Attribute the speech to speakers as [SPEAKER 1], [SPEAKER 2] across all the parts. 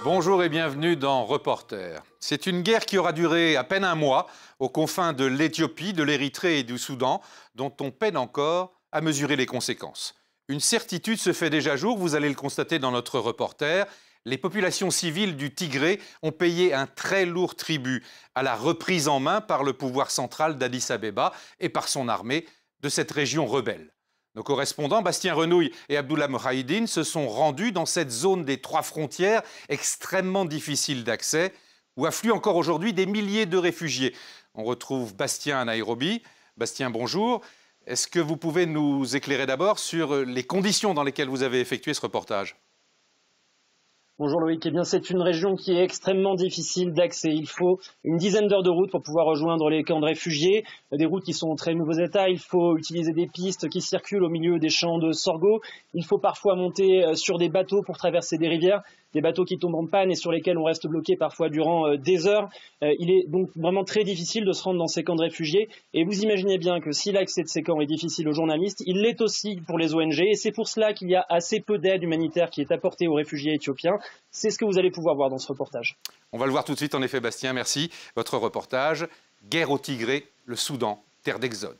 [SPEAKER 1] Bonjour et bienvenue dans Reporter. C'est une guerre qui aura duré à peine un mois aux confins de l'Éthiopie, de l'Érythrée et du Soudan, dont on peine encore à mesurer les conséquences. Une certitude se fait déjà jour, vous allez le constater dans notre reporter. Les populations civiles du Tigré ont payé un très lourd tribut à la reprise en main par le pouvoir central d'Addis Abeba et par son armée de cette région rebelle. Nos correspondants Bastien Renouille et Abdullah Mohaïdine se sont rendus dans cette zone des 3 frontières extrêmement difficile d'accès où affluent encore aujourd'hui des milliers de réfugiés. On retrouve Bastien à Nairobi. Bastien, bonjour. Est-ce que vous pouvez nous éclairer d'abord sur les conditions dans lesquelles vous avez effectué ce reportage ?
[SPEAKER 2] Bonjour Loïc, eh bien c'est une région qui est extrêmement difficile d'accès. Il faut une dizaine d'heures de route pour pouvoir rejoindre les camps de réfugiés, des routes qui sont en très mauvais état. Il faut utiliser des pistes qui circulent au milieu des champs de sorgho. Il faut parfois monter sur des bateaux pour traverser des rivières, des bateaux qui tombent en panne et sur lesquels on reste bloqué parfois durant des heures. Il est donc vraiment très difficile de se rendre dans ces camps de réfugiés. Et vous imaginez bien que si l'accès de ces camps est difficile aux journalistes, il l'est aussi pour les ONG. Et c'est pour cela qu'il y a assez peu d'aide humanitaire qui est apportée aux réfugiés éthiopiens. C'est ce que vous allez pouvoir voir dans ce reportage.
[SPEAKER 1] On va le voir tout de suite, en effet, Bastien, merci. Votre reportage, guerre au Tigré, le Soudan, terre d'exode.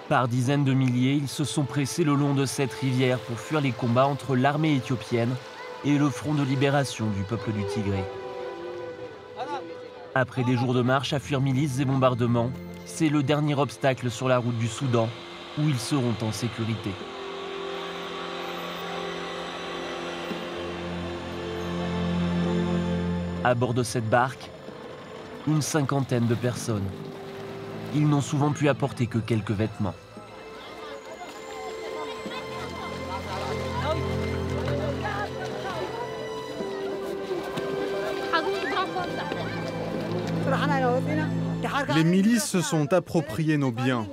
[SPEAKER 3] Par dizaines de milliers, ils se sont pressés le long de cette rivière pour fuir les combats entre l'armée éthiopienne et le front de libération du peuple du Tigré. Après des jours de marche à fuir milices et bombardements, c'est le dernier obstacle sur la route du Soudan où ils seront en sécurité. À bord de cette barque, une cinquantaine de personnes. Ils n'ont souvent pu apporter que quelques vêtements.
[SPEAKER 4] Les milices se sont appropriées nos biens.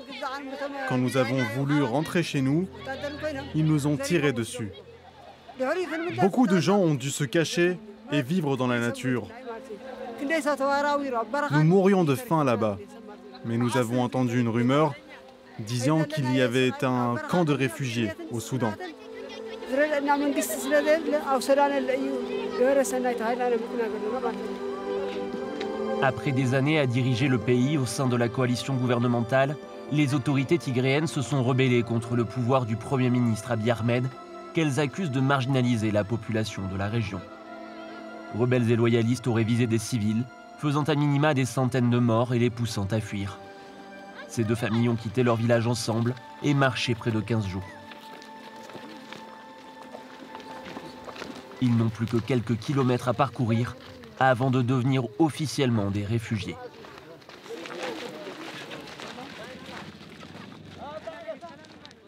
[SPEAKER 4] Quand nous avons voulu rentrer chez nous, ils nous ont tiré dessus. Beaucoup de gens ont dû se cacher et vivre dans la nature. Nous mourions de faim là-bas. Mais nous avons entendu une rumeur disant qu'il y avait un camp de réfugiés au Soudan.
[SPEAKER 3] Après des années à diriger le pays au sein de la coalition gouvernementale, les autorités tigréennes se sont rebellées contre le pouvoir du Premier ministre Abiy Ahmed, qu'elles accusent de marginaliser la population de la région. Rebelles et loyalistes auraient visé des civils, faisant à minima des centaines de morts et les poussant à fuir. Ces 2 familles ont quitté leur village ensemble et marché près de 15 jours. Ils n'ont plus que quelques kilomètres à parcourir avant de devenir officiellement des réfugiés.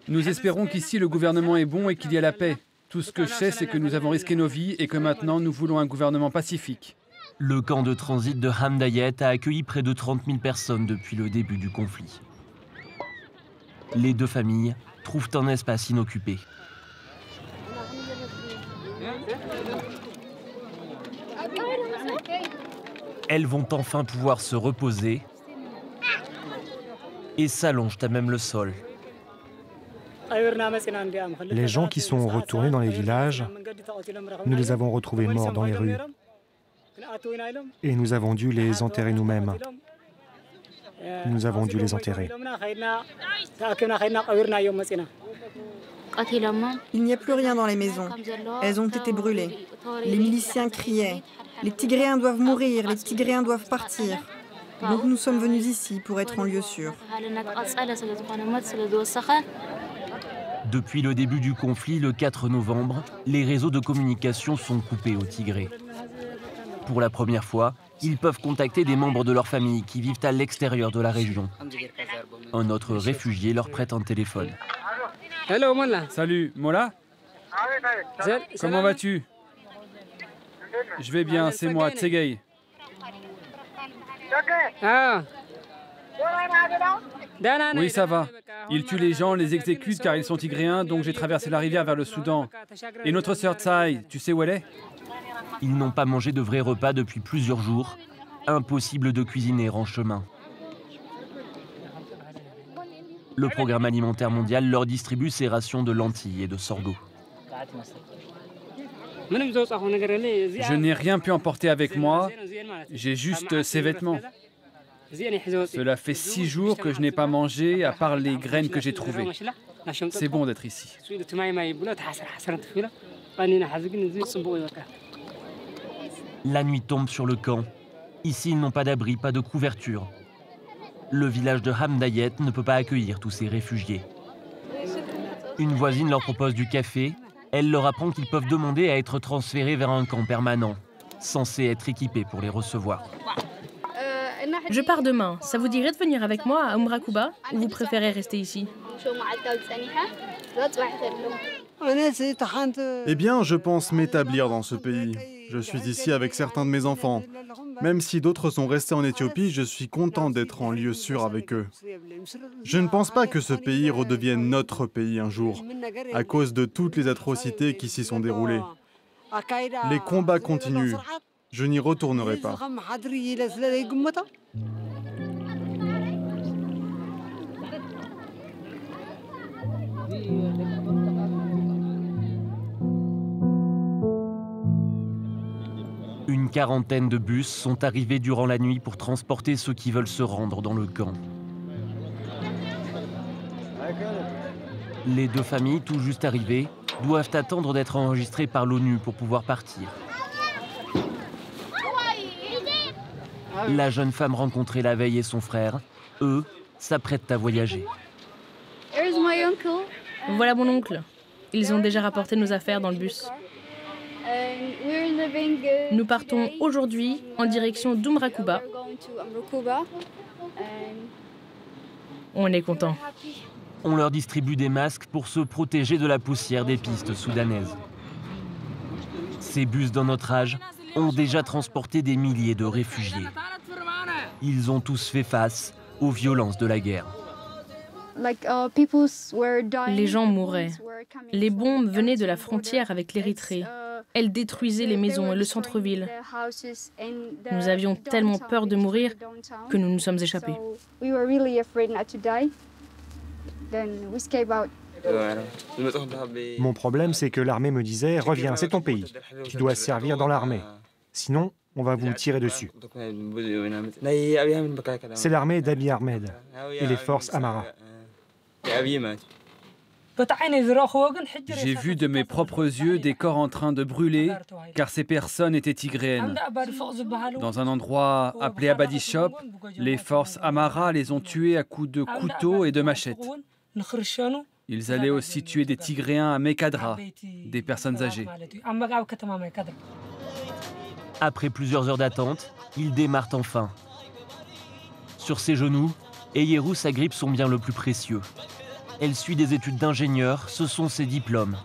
[SPEAKER 5] Nous espérons qu'ici le gouvernement est bon et qu'il y a la paix. Tout ce que je sais, c'est que nous avons risqué nos vies et que maintenant nous voulons un gouvernement pacifique.
[SPEAKER 3] Le camp de transit de Hamdayet a accueilli près de 30 000 personnes depuis le début du conflit. Les 2 familles trouvent un espace inoccupé. Elles vont enfin pouvoir se reposer et s'allongent à même le sol.
[SPEAKER 6] Les gens qui sont retournés dans les villages, nous les avons retrouvés morts dans les rues. Et nous avons dû les enterrer nous-mêmes. Nous avons dû les enterrer.
[SPEAKER 7] Il n'y a plus rien dans les maisons. Elles ont été brûlées. Les miliciens criaient. Les Tigréens doivent mourir, les Tigréens doivent partir. Donc nous sommes venus ici pour être en lieu sûr.
[SPEAKER 3] Depuis le début du conflit, le 4 novembre, les réseaux de communication sont coupés au Tigré. Pour la première fois, ils peuvent contacter des membres de leur famille qui vivent à l'extérieur de la région. Un autre réfugié leur prête un téléphone.
[SPEAKER 5] Hello, Mola. Salut, Mola. Comment vas-tu? Je vais bien, c'est moi, Tsegay. Oui, ça va. Ils tuent les gens, les exécutent car ils sont tigréens, donc j'ai traversé la rivière vers le Soudan. Et notre sœur Tsai, tu sais où elle est?
[SPEAKER 3] Ils n'ont pas mangé de vrais repas depuis plusieurs jours. Impossible de cuisiner en chemin. Le Programme alimentaire mondial leur distribue ces rations de lentilles et de sorgho.
[SPEAKER 5] Je n'ai rien pu emporter avec moi, j'ai juste ces vêtements. Cela fait 6 jours que je n'ai pas mangé à part les graines que j'ai trouvées. C'est bon d'être ici.
[SPEAKER 3] La nuit tombe sur le camp. Ici, ils n'ont pas d'abri, pas de couverture. Le village de Hamdayet ne peut pas accueillir tous ces réfugiés. Une voisine leur propose du café. Elle leur apprend qu'ils peuvent demander à être transférés vers un camp permanent, censé être équipé pour les recevoir.
[SPEAKER 8] Je pars demain. Ça vous dirait de venir avec moi à Umrakuba ou vous préférez rester ici?
[SPEAKER 4] Eh bien, je pense m'établir dans ce pays. Je suis ici avec certains de mes enfants. Même si d'autres sont restés en Éthiopie, je suis content d'être en lieu sûr avec eux. Je ne pense pas que ce pays redevienne notre pays un jour, à cause de toutes les atrocités qui s'y sont déroulées. Les combats continuent. Je n'y retournerai pas.
[SPEAKER 3] Une quarantaine de bus sont arrivés durant la nuit pour transporter ceux qui veulent se rendre dans le camp. Les deux familles, tout juste arrivées, doivent attendre d'être enregistrées par l'ONU pour pouvoir partir. La jeune femme rencontrée la veille et son frère, eux, s'apprêtent à voyager.
[SPEAKER 8] Voilà mon oncle. Ils ont déjà rapporté nos affaires dans le bus. Nous partons aujourd'hui en direction d'Umrakuba. On est contents.
[SPEAKER 3] On leur distribue des masques pour se protéger de la poussière des pistes soudanaises. Ces bus d'un autre âge ont déjà transporté des milliers de réfugiés. Ils ont tous fait face aux violences de la guerre.
[SPEAKER 8] Les gens mouraient. Les bombes venaient de la frontière avec l'Érythrée. Elles détruisaient les maisons et le centre-ville. Nous avions tellement peur de mourir que nous nous sommes échappés.
[SPEAKER 6] Mon problème, c'est que l'armée me disait « Reviens, c'est ton pays. Tu dois servir dans l'armée. Sinon, on va vous tirer dessus. » C'est l'armée d'Abiy Ahmed et les forces Amara.
[SPEAKER 5] J'ai vu de mes propres yeux des corps en train de brûler, car ces personnes étaient tigréennes. Dans un endroit appelé Abadi Shop, les forces Amara les ont tués à coups de couteau et de machettes. Ils allaient aussi tuer des Tigréens à Mekadra, des personnes âgées.
[SPEAKER 3] Après plusieurs heures d'attente, ils démarrent enfin. Sur ses genoux, Eyerous agrippe son bien le plus précieux. Elle suit des études d'ingénieur, ce sont ses diplômes.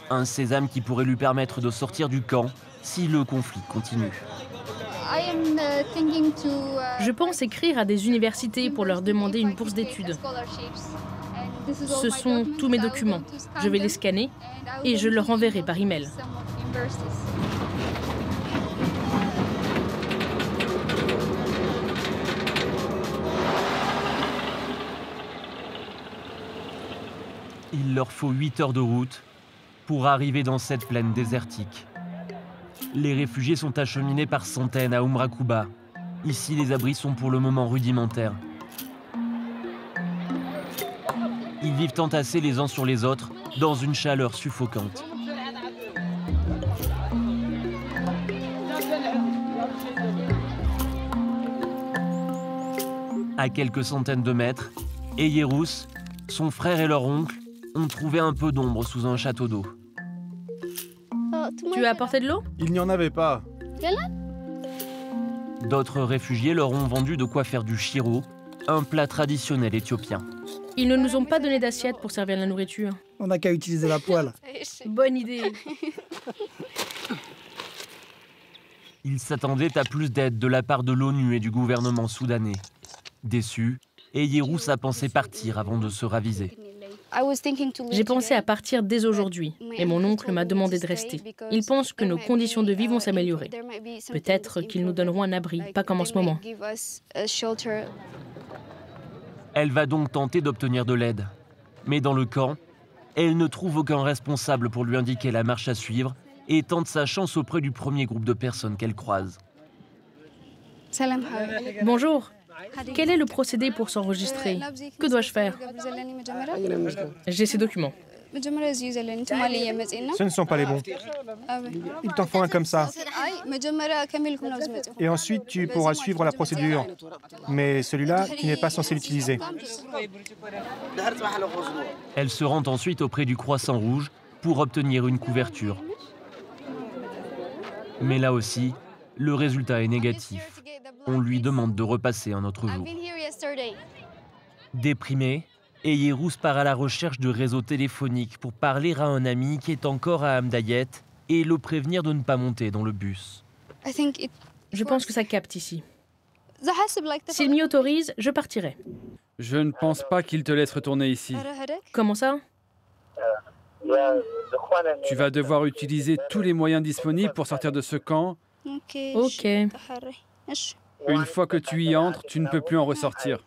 [SPEAKER 3] Un sésame qui pourrait lui permettre de sortir du camp si le conflit continue.
[SPEAKER 8] Je pense écrire à des universités pour leur demander une bourse d'études. Ce sont tous mes documents. Je vais les scanner et je leur enverrai par email.
[SPEAKER 3] Il leur faut 8 heures de route pour arriver dans cette plaine désertique. Les réfugiés sont acheminés par centaines à Umrakuba. Ici, les abris sont pour le moment rudimentaires. Ils vivent entassés les uns sur les autres dans une chaleur suffocante. À quelques centaines de mètres, Eyerous, son frère et leur oncle ont trouvé un peu d'ombre sous un château d'eau.
[SPEAKER 8] Tu as apporté de l'eau?
[SPEAKER 4] Il n'y en avait pas.
[SPEAKER 3] D'autres réfugiés leur ont vendu de quoi faire du shiro, un plat traditionnel éthiopien.
[SPEAKER 8] Ils ne nous ont pas donné d'assiette pour servir la nourriture.
[SPEAKER 9] On n'a qu'à utiliser la poêle.
[SPEAKER 8] Bonne idée.
[SPEAKER 3] Ils s'attendaient à plus d'aide de la part de l'ONU et du gouvernement soudanais. Déçu, Eyerous a pensé partir avant de se raviser.
[SPEAKER 8] J'ai pensé à partir dès aujourd'hui, et mon oncle m'a demandé de rester. Il pense que nos conditions de vie vont s'améliorer. Peut-être qu'ils nous donneront un abri, pas comme en ce moment.
[SPEAKER 3] Elle va donc tenter d'obtenir de l'aide. Mais dans le camp, elle ne trouve aucun responsable pour lui indiquer la marche à suivre et tente sa chance auprès du premier groupe de personnes qu'elle croise.
[SPEAKER 8] Bonjour. Quel est le procédé pour s'enregistrer? Que dois-je faire? J'ai ces documents.
[SPEAKER 6] Ce ne sont pas les bons. Il t'en faut un comme ça. Et ensuite, tu pourras suivre la procédure. Mais celui-là, tu n'es pas censé l'utiliser.
[SPEAKER 3] Elle se rend ensuite auprès du Croissant Rouge pour obtenir une couverture. Mais là aussi, le résultat est négatif. On lui demande de repasser un autre jour. Déprimée, Eyerous part à la recherche de réseaux téléphoniques pour parler à un ami qui est encore à Hamdayet et le prévenir de ne pas monter dans le bus.
[SPEAKER 8] Je pense que ça capte ici. S'il m'y autorise, je partirai.
[SPEAKER 5] Je ne pense pas qu'il te laisse retourner ici.
[SPEAKER 8] Comment ça?
[SPEAKER 5] Tu vas devoir utiliser tous les moyens disponibles pour sortir de ce camp.
[SPEAKER 8] Ok.
[SPEAKER 5] Une fois que tu y entres, tu ne peux plus en ressortir.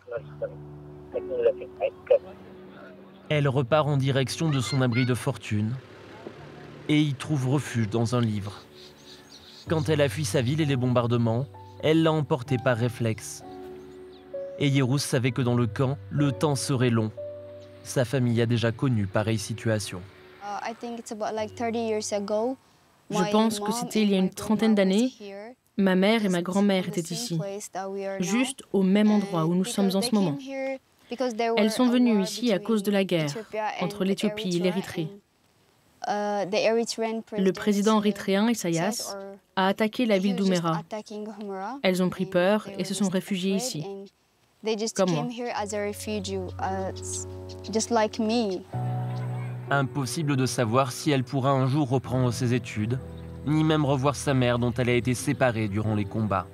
[SPEAKER 3] Elle repart en direction de son abri de fortune et y trouve refuge dans un livre. Quand elle a fui sa ville et les bombardements, elle l'a emporté par réflexe. Eyerous savait que dans le camp, le temps serait long. Sa famille a déjà connu pareille situation.
[SPEAKER 8] Je pense que c'était il y a une trentaine d'années. Ma mère et ma grand-mère étaient ici, juste au même endroit où nous sommes en ce moment. Elles sont venues ici à cause de la guerre entre l'Éthiopie et l'Érythrée. Le président érythréen, Isaias, a attaqué la ville d'Oumera. Elles ont pris peur et se sont réfugiées ici, comme moi.
[SPEAKER 3] Impossible de savoir si elle pourra un jour reprendre ses études, ni même revoir sa mère dont elle a été séparée durant les combats.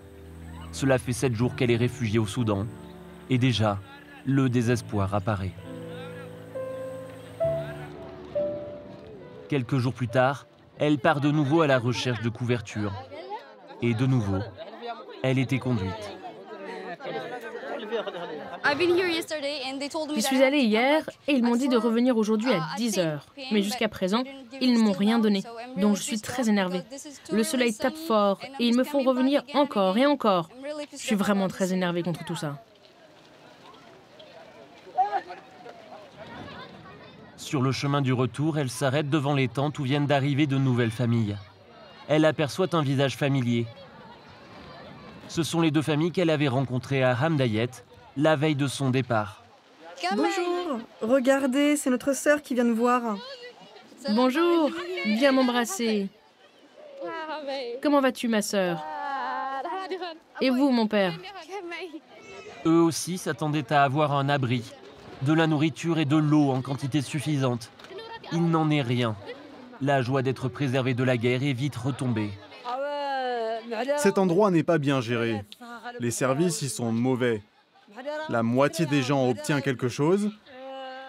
[SPEAKER 3] Cela fait 7 jours qu'elle est réfugiée au Soudan, et déjà, le désespoir apparaît. Quelques jours plus tard, elle part de nouveau à la recherche de couverture. Et de nouveau, elle était conduite.
[SPEAKER 8] J'y suis allée hier et ils m'ont dit de revenir aujourd'hui à 10 h. Mais jusqu'à présent, ils ne m'ont rien donné. Donc je suis très énervée. Le soleil tape fort et ils me font revenir encore et encore. Je suis vraiment très énervée contre tout ça.
[SPEAKER 3] Sur le chemin du retour, elle s'arrête devant les tentes où viennent d'arriver de nouvelles familles. Elle aperçoit un visage familier. Ce sont les 2 familles qu'elle avait rencontrées à Hamdayet la veille de son départ.
[SPEAKER 7] Bonjour, regardez, c'est notre sœur qui vient nous voir.
[SPEAKER 8] Bonjour, viens m'embrasser. Comment vas-tu, ma sœur? Et vous, mon père?
[SPEAKER 3] Eux aussi s'attendaient à avoir un abri, de la nourriture et de l'eau en quantité suffisante. Il n'en est rien. La joie d'être préservée de la guerre est vite retombée.
[SPEAKER 4] Cet endroit n'est pas bien géré. Les services y sont mauvais. La moitié des gens obtient quelque chose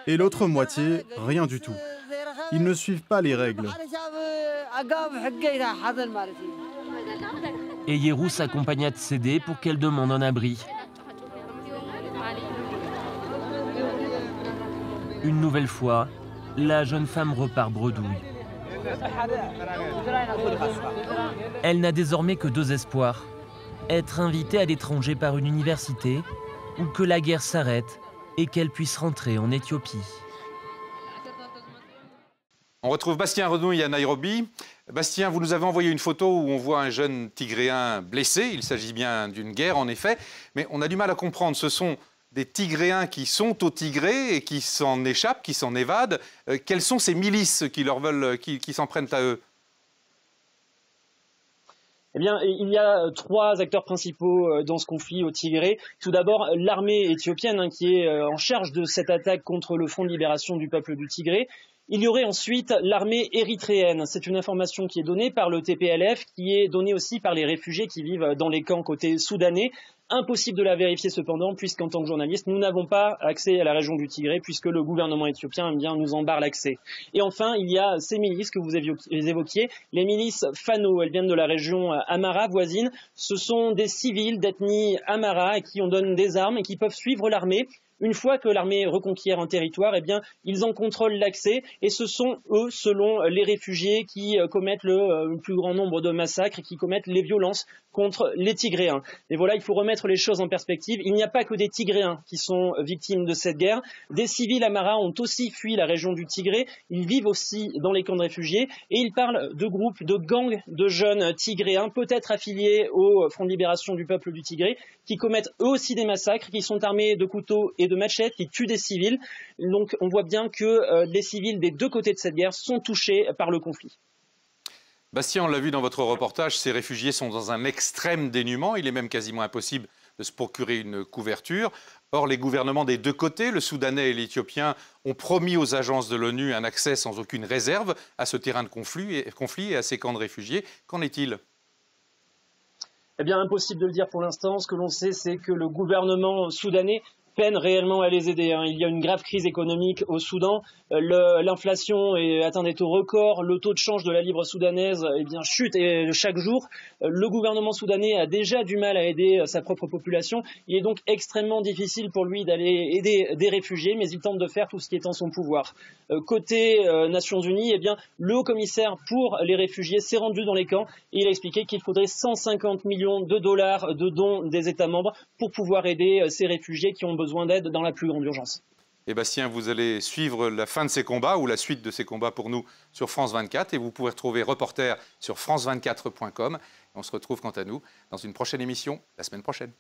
[SPEAKER 4] et l'autre moitié, rien du tout. Ils ne suivent pas les règles.
[SPEAKER 3] Eyerous s'accompagna de Sédé pour qu'elle demande un abri. Une nouvelle fois, la jeune femme repart bredouille. Elle n'a désormais que 2 espoirs. Être invitée à l'étranger par une université ou que la guerre s'arrête et qu'elle puisse rentrer en Éthiopie.
[SPEAKER 1] On retrouve Bastien Renouille à Nairobi. Bastien, vous nous avez envoyé une photo où on voit un jeune Tigréen blessé. Il s'agit bien d'une guerre, en effet. Mais on a du mal à comprendre. Ce sont des Tigréens qui sont au Tigré et qui s'en échappent, qui s'en évadent. Quelles sont ces milices qui s'en prennent à eux?
[SPEAKER 2] Eh bien, il y a 3 acteurs principaux dans ce conflit au Tigré. Tout d'abord, l'armée éthiopienne qui est en charge de cette attaque contre le Front de libération du peuple du Tigré. Il y aurait ensuite l'armée érythréenne. C'est une information qui est donnée par le TPLF, qui est donnée aussi par les réfugiés qui vivent dans les camps côté soudanais. Impossible de la vérifier cependant, puisqu'en tant que journaliste, nous n'avons pas accès à la région du Tigré, puisque le gouvernement éthiopien nous en barre l'accès. Et enfin, il y a ces milices que vous évoquiez, les milices Fano. Elles viennent de la région Amhara voisine. Ce sont des civils d'ethnie Amhara à qui on donne des armes et qui peuvent suivre l'armée. Une fois que l'armée reconquiert un territoire, eh bien, ils en contrôlent l'accès et ce sont eux, selon les réfugiés, qui commettent le plus grand nombre de massacres et qui commettent les violences contre les Tigréens. Et voilà, il faut remettre les choses en perspective. Il n'y a pas que des Tigréens qui sont victimes de cette guerre. Des civils Amhara ont aussi fui la région du Tigré. Ils vivent aussi dans les camps de réfugiés et ils parlent de groupes, de gangs de jeunes Tigréens, peut-être affiliés au Front de libération du peuple du Tigré, qui commettent eux aussi des massacres, qui sont armés de couteaux et de machettes, qui tuent des civils. Donc on voit bien que les civils des deux côtés de cette guerre sont touchés par le conflit.
[SPEAKER 1] Bastien, on l'a vu dans votre reportage, ces réfugiés sont dans un extrême dénuement. Il est même quasiment impossible de se procurer une couverture. Or, les gouvernements des deux côtés, le soudanais et l'éthiopien, ont promis aux agences de l'ONU un accès sans aucune réserve à ce terrain de conflit et à ces camps de réfugiés. Qu'en est-il ?
[SPEAKER 2] Eh bien, impossible de le dire pour l'instant. Ce que l'on sait, c'est que le gouvernement soudanais peine réellement à les aider. Il y a une grave crise économique au Soudan. L'inflation atteint des taux records. Le taux de change de la livre soudanaise chute chaque jour. Le gouvernement soudanais a déjà du mal à aider sa propre population. Il est donc extrêmement difficile pour lui d'aller aider des réfugiés, mais il tente de faire tout ce qui est en son pouvoir. Côté Nations Unies, le haut-commissaire pour les réfugiés s'est rendu dans les camps et il a expliqué qu'il faudrait 150 millions de dollars de dons des États membres pour pouvoir aider ces réfugiés qui ont besoin d'aide dans la plus grande urgence.
[SPEAKER 1] Et Bastien, vous allez suivre la fin de ces combats ou la suite de ces combats pour nous sur France 24 et vous pouvez retrouver Reporter sur france24.com. On se retrouve quant à nous dans une prochaine émission la semaine prochaine.